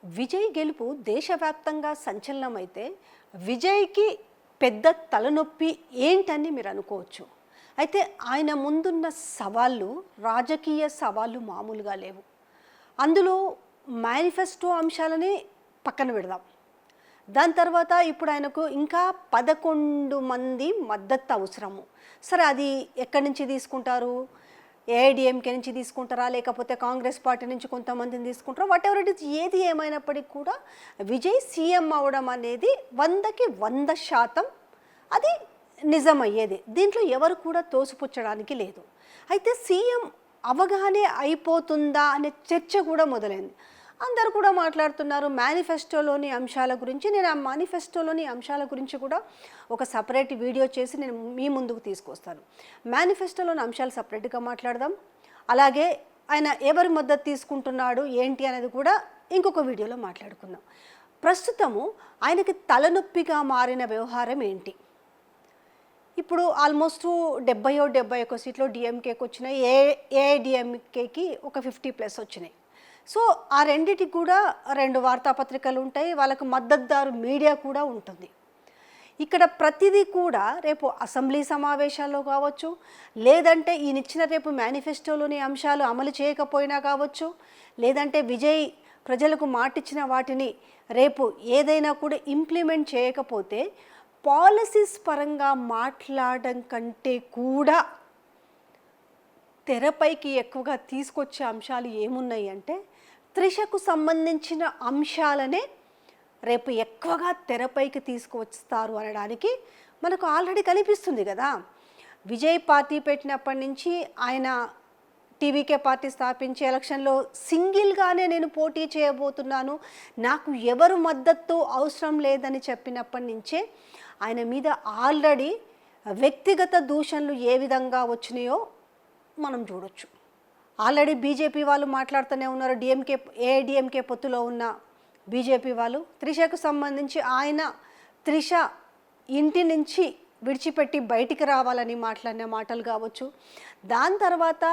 విజయ్ గెలుపు దేశవ్యాప్తంగా సంచలనమైతే విజయ్కి పెద్ద తలనొప్పి ఏంటని మీరు అనుకోవచ్చు. అయితే ఆయన ముందున్న సవాళ్ళు రాజకీయ సవాళ్ళు మామూలుగా లేవు. అందులో మేనిఫెస్టో అంశాలని పక్కన పెడదాం. దాని తర్వాత ఇప్పుడు ఆయనకు ఇంకా 11 మంది మద్దతు అవసరము. సరే, అది ఎక్కడి నుంచి తీసుకుంటారు? ఏఐడిఎంకే నుంచి తీసుకుంటారా, లేకపోతే కాంగ్రెస్ పార్టీ నుంచి కొంతమందిని తీసుకుంటారా, వాట్ ఎవర్ ఇట్ ఈస్. ఏది ఏమైనప్పటికీ కూడా విజయ్ సీఎం అవడం అనేది 100కి 100% అది నిజమయ్యేది. దీంట్లో ఎవరు కూడా తోసిపుచ్చడానికి లేదు. అయితే సీఎం అవగానే అయిపోతుందా అనే చర్చ కూడా మొదలైంది. అందరూ కూడా మాట్లాడుతున్నారు మేనిఫెస్టోలోని అంశాల గురించి. నేను ఆ మేనిఫెస్టోలోని అంశాల గురించి కూడా ఒక సపరేట్ వీడియో చేసి నేను మీ ముందుకు తీసుకొస్తాను. మేనిఫెస్టోలోని అంశాలు సపరేట్గా మాట్లాడదాం. అలాగే ఆయన ఎవరి మద్దతు తీసుకుంటున్నాడు ఏంటి అనేది కూడా ఇంకొక వీడియోలో మాట్లాడుకుందాం. ప్రస్తుతము ఆయనకి తలనొప్పిగా మారిన వ్యవహారం ఏంటి? ఇప్పుడు ఆల్మోస్ట్ 71 సీట్లో డిఎంకేకి వచ్చినాయి, ఏఐడిఎంకేకి ఒక 50+ వచ్చినాయి. సో ఆ రెండిటికి కూడా 2 వార్తాపత్రికలు ఉంటాయి, వాళ్ళకు మద్దతుదారు మీడియా కూడా ఉంటుంది. ఇక్కడ ప్రతిదీ కూడా రేపు అసెంబ్లీ సమావేశాల్లో కావచ్చు, లేదంటే ఈయనిచ్చిన రేపు మేనిఫెస్టోలోని అంశాలు అమలు చేయకపోయినా కావచ్చు, లేదంటే విజయ్ ప్రజలకు మాటిచ్చిన వాటిని రేపు ఏదైనా కూడా ఇంప్లిమెంట్ చేయకపోతే పాలసీస్ పరంగా మాట్లాడడం కంటే కూడా తెరపైకి ఎక్కువగా తీసుకొచ్చే అంశాలు ఏమున్నాయి అంటే త్రిషకు సంబంధించిన అంశాలనే రేపు ఎక్కువగా తెరపైకి తీసుకువస్తారు అనడానికి మనకు ఆల్రెడీ కనిపిస్తుంది కదా. విజయ్ పార్టీ పెట్టినప్పటి నుంచి ఆయన టీవీకే పార్టీ స్థాపించి ఎలక్షన్లో సింగిల్గానే నేను పోటీ చేయబోతున్నాను, నాకు ఎవరు మద్దతు అవసరం లేదని చెప్పినప్పటి నుంచే ఆయన మీద ఆల్రెడీ వ్యక్తిగత దూషణలు ఏ విధంగా వచ్చినాయో మనం చూడొచ్చు. ఆల్రెడీ బీజేపీ వాళ్ళు మాట్లాడుతూనే ఉన్నారు. ఏఐడిఎంకే పొత్తులో ఉన్న బీజేపీ వాళ్ళు త్రిషకు సంబంధించి ఆయన త్రిష ఇంటి నుంచి విడిచిపెట్టి బయటికి రావాలని మాట్లాడిన మాటలు కావచ్చు. దాని తర్వాత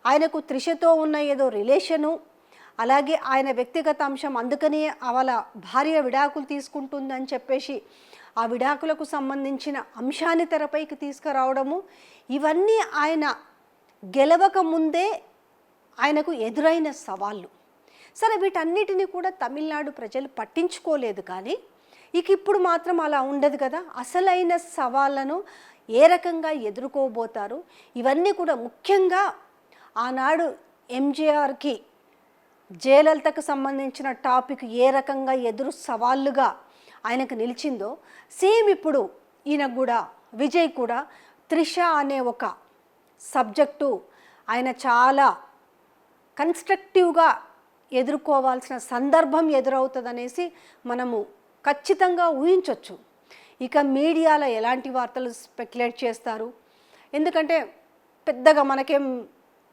ఆయనకు త్రిషతో ఉన్న ఏదో రిలేషను, అలాగే ఆయన వ్యక్తిగత అంశం, అందుకని వాళ్ళ భార్య విడాకులు తీసుకుంటుందని చెప్పేసి ఆ విడాకులకు సంబంధించిన అంశాన్ని తెరపైకి తీసుకురావడము, ఇవన్నీ ఆయన గెలవక ముందే ఆయనకు ఎదురైన సవాళ్ళు. సరే, వీటన్నిటిని కూడా తమిళనాడు ప్రజలు పట్టించుకోలేదు. కానీ ఇప్పుడు మాత్రం అలా ఉండదు కదా. అసలైన సవాళ్ళను ఏ రకంగా ఎదుర్కోబోతారు, ఇవన్నీ కూడా ముఖ్యంగా ఆనాడు ఎంజీఆర్కి జయలలితకు సంబంధించిన టాపిక్ ఏ రకంగా ఎదురు సవాళ్ళుగా ఆయనకు నిలిచిందో, సేమ్ ఇప్పుడు ఈయనకు కూడా విజయ్ కూడా త్రిష అనే ఒక సబ్జెక్టు ఆయన చాలా కన్స్ట్రక్టివ్గా ఎదుర్కోవాల్సిన సందర్భం ఎదురవుతుందనేసి మనము ఖచ్చితంగా ఊహించవచ్చు. ఇక మీడియాలో ఎలాంటి వార్తలు స్పెక్యులేట్ చేస్తారు, ఎందుకంటే పెద్దగా మనకేం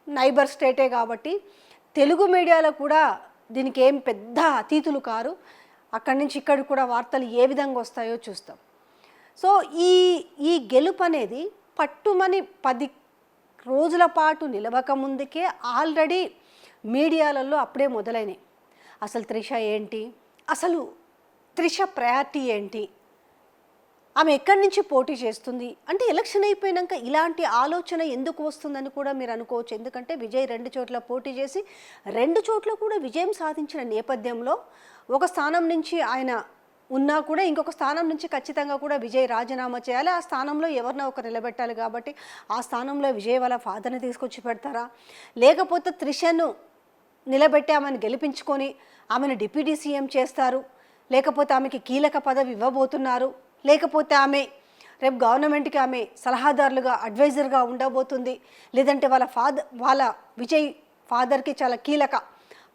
నైబర్ స్టేటే కాబట్టి తెలుగు మీడియాలో కూడా దీనికి ఏం పెద్ద అతీతులు కారు. అక్కడి నుంచి ఇక్కడికి కూడా వార్తలు ఏ విధంగా వస్తాయో చూస్తాం. సో ఈ గెలుపు అనేది పట్టుమని 10 రోజుల పాటు నిలవక ముందుకే ఆల్రెడీ మీడియాలలో అప్పుడే మొదలైనవి. అసలు త్రిష ఏంటి, అసలు త్రిష ప్రయారిటీ ఏంటి, ఆమె ఎక్కడి నుంచి పోటీ చేస్తుంది అంటే ఎలక్షన్ అయిపోయాక ఇలాంటి ఆలోచన ఎందుకు వస్తుందని కూడా మీరు అనుకోవచ్చు. ఎందుకంటే విజయ్ 2 చోట్ల పోటీ చేసి 2 చోట్ల కూడా విజయం సాధించిన నేపథ్యంలో ఒక స్థానం నుంచి ఆయన ఉన్నా కూడా ఇంకొక స్థానం నుంచి ఖచ్చితంగా కూడా విజయ్ రాజీనామా చేయాలి. ఆ స్థానంలో ఎవరినో ఒకరు నిలబెట్టాలి. కాబట్టి ఆ స్థానంలో విజయ్ వాళ్ళ ఫాదర్ని తీసుకొచ్చి పెడతారా, లేకపోతే త్రిషను నిలబెట్టి ఆమెను గెలిపించుకొని ఆమెను డిప్యూటీ సీఎం చేస్తారు, లేకపోతే ఆమెకి కీలక పదవి ఇవ్వబోతున్నారు, లేకపోతే ఆమె రేపు గవర్నమెంట్కి ఆమె సలహాదారులుగా అడ్వైజర్గా ఉండబోతుంది, లేదంటే వాళ్ళ విజయ్ ఫాదర్కి చాలా కీలక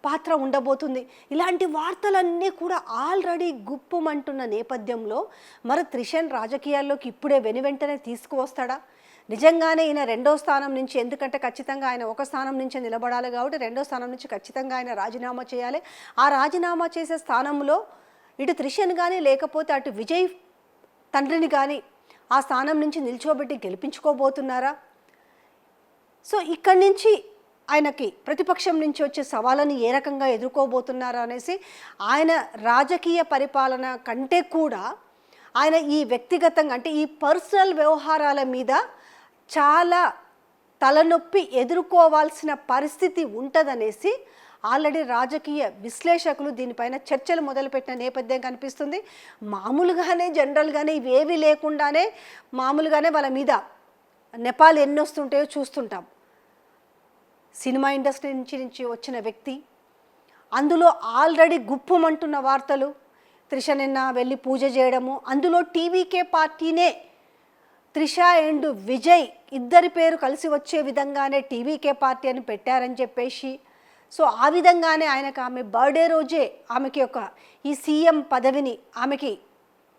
పాత్ర ఉండబోతుంది. ఇలాంటి వార్తలన్నీ కూడా ఆల్రెడీ గుప్పుమంటున్న నేపథ్యంలో మరి త్రిషన్ రాజకీయాల్లోకి ఇప్పుడే వెనువెంటనే తీసుకువస్తాడా? నిజంగానే ఈయన 2వ స్థానం నుంచి, ఎందుకంటే ఖచ్చితంగా ఆయన ఒక స్థానం నుంచి నిలబడాలి కాబట్టి 2వ స్థానం నుంచి ఖచ్చితంగా ఆయన రాజీనామా చేయాలి. ఆ రాజీనామా చేసే స్థానంలో ఇటు త్రిషన్ కానీ లేకపోతే అటు విజయ్ తండ్రిని కానీ ఆ స్థానం నుంచి నిల్చోబెట్టి గెలిపించుకోబోతున్నారా? సో ఇక్కడి నుంచి ఆయనకి ప్రతిపక్షం నుంచి వచ్చే సవాళ్ళని ఏ రకంగా ఎదుర్కోబోతున్నారు అనేసి ఆయన రాజకీయ పరిపాలన కంటే కూడా ఆయన ఈ వ్యక్తిగతంగా అంటే ఈ పర్సనల్ వ్యవహారాల మీద చాలా తలనొప్పి ఎదుర్కోవాల్సిన పరిస్థితి ఉంటుందనేసి ఆల్రెడీ రాజకీయ విశ్లేషకులు దీనిపైన చర్చలు మొదలుపెట్టిన నేపథ్యం కనిపిస్తుంది. మామూలుగానే జనరల్గానే ఇవేవి లేకుండానే మామూలుగానే వాళ్ళ మీద నెపాలు ఎన్ని వస్తుంటాయో చూస్తుంటాం. సినిమా ఇండస్ట్రీ నుంచి వచ్చిన వ్యక్తి, అందులో ఆల్రెడీ గుప్పమంటున్న వార్తలు, త్రిష నిన్న వెళ్ళి పూజ చేయడము, అందులో టీవీకే పార్టీనే త్రిష అండ్ విజయ్ ఇద్దరి పేరు కలిసి వచ్చే విధంగానే టీవీకే పార్టీ అని పెట్టారని చెప్పేసి, సో ఆ విధంగానే ఆయనకు ఆమె బర్త్డే రోజే ఆమెకి ఒక ఈ సీఎం పదవిని ఆమెకి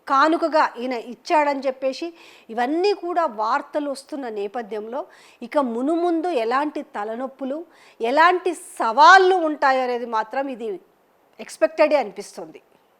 కానుకగా ఈయన ఇచ్చాడని చెప్పేసి ఇవన్నీ కూడా వార్తలు వస్తున్న నేపథ్యంలో ఇక మునుముందు ఎలాంటి తలనొప్పులు ఎలాంటి సవాళ్ళు ఉంటాయో అనేది మాత్రం ఇది ఎక్స్పెక్టెడే అనిపిస్తుంది.